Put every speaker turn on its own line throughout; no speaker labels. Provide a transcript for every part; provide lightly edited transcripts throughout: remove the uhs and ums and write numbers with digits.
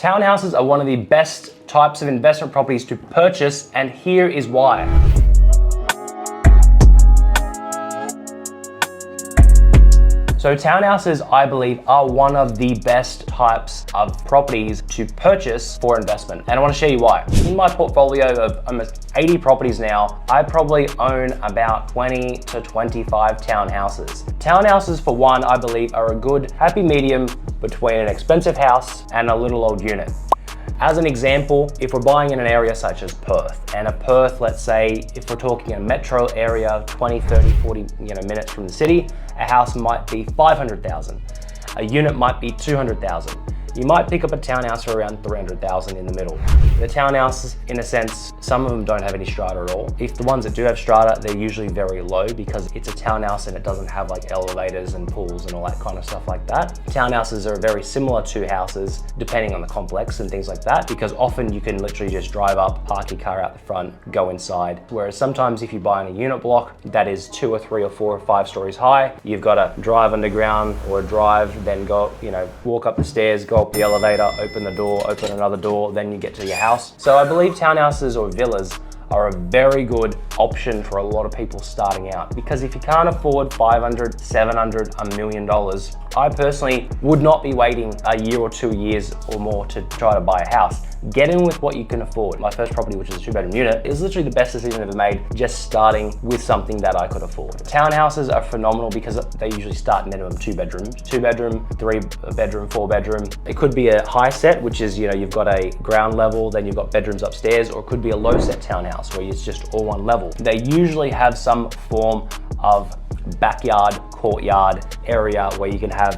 Townhouses are one of the best types of investment properties to purchase, and here is why. So townhouses, I believe, are one of the best types of properties to purchase for investment. And I want to show you why. In my portfolio of almost 80 properties now, I probably own about 20 to 25 townhouses. Townhouses, for one, I believe are a good happy medium between an expensive house and a little old unit. As an example, if we're buying in an area such as Perth, and a Perth, let's say, if we're talking a metro area, 20, 30, 40 minutes from the city, a house might be 500,000. A unit might be 200,000. You might pick up a townhouse for around 300,000 in the middle. The townhouses, in a sense, some of them don't have any strata at all. If the ones that do have strata, they're usually very low because it's a townhouse and it doesn't have like elevators and pools and all that kind of stuff like that. Townhouses are very similar to houses depending on the complex and things like that, because often you can literally just drive up, park your car out the front, go inside. Whereas sometimes if you buy in a unit block that is 2 or 3 or 4 or 5 stories high, you've got to drive underground or drive, then go, walk up the stairs, go up the elevator, open the door, open another door, then you get to your house. So I believe townhouses or villas are a very good option for a lot of people starting out, because if you can't afford 500, 700, $1 million, I personally would not be waiting a year or 2 years or more to try to buy a house. Get in with what you can afford. My first property, which is a 2-bedroom unit, is literally the best decision I've ever made, just starting with something that I could afford. Townhouses are phenomenal because they usually start minimum 2 bedrooms. 2 bedroom, 3 bedroom, 4 bedroom. It could be a high set, which is, you've got a ground level, then you've got bedrooms upstairs, or it could be a low set townhouse where it's just all one level. They usually have some form of backyard, courtyard area where you can have,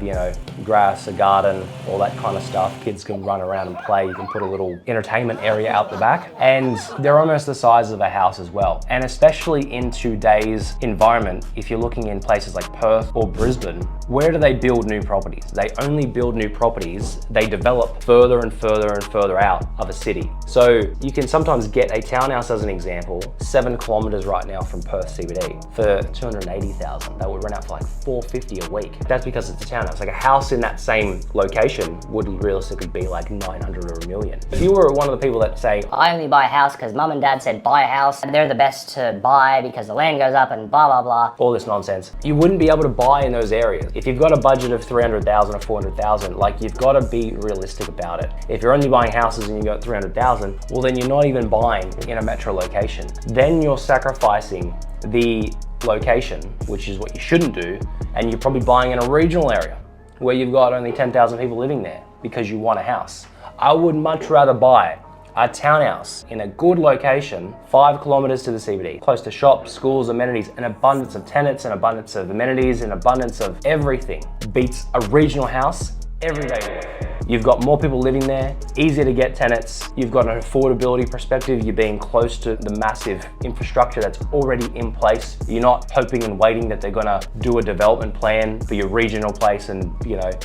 grass, a garden, all that kind of stuff. Kids can run around and play. You can put a little entertainment area out the back, and they're almost the size of a house as well. And especially in today's environment, if you're looking in places like Perth or Brisbane, where do they build new properties? They only build new properties. They develop further and further and further out of a city. So you can sometimes get a townhouse, as an example, 7 kilometers right now from Perth CBD for 280,000. That would rent out for like $450 a week. That's because it's a townhouse. Like a house in that same location would realistically be like 900 or $1 million. If you were one of the people that say,
I only buy a house because mum and dad said buy a house, and they're the best to buy because the land goes up and blah, blah, blah.
All this nonsense, you wouldn't be able to buy in those areas. If you've got a budget of 300,000 or 400,000, like you've got to be realistic about it. If you're only buying houses and you got 300,000, well then you're not even buying in a metro location. Then you're sacrificing the location, which is what you shouldn't do, and you're probably buying in a regional area where you've got only 10,000 people living there because you want a house. I would much rather buy a townhouse in a good location, 5 kilometers to the CBD, close to shops, schools, amenities, an abundance of tenants, an abundance of amenities, an abundance of everything. Beats a regional house every day. You've got more people living there, easier to get tenants. You've got an affordability perspective. You're being close to the massive infrastructure that's already in place. You're not hoping and waiting that they're gonna do a development plan for your regional place and,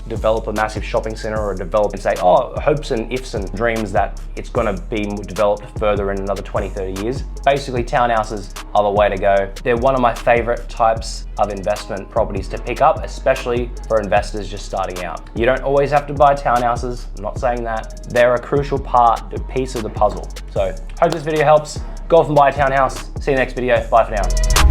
develop a massive shopping center or develop and say, hopes and ifs and dreams that it's gonna be developed further in another 20, 30 years. Basically, townhouses are the way to go. They're one of my favorite types of investment properties to pick up, especially for investors just starting out. You don't always have to buy townhouses. I'm not saying that. They're a crucial piece of the puzzle. So hope this video helps. Go off and buy a townhouse. See you next video. Bye for now.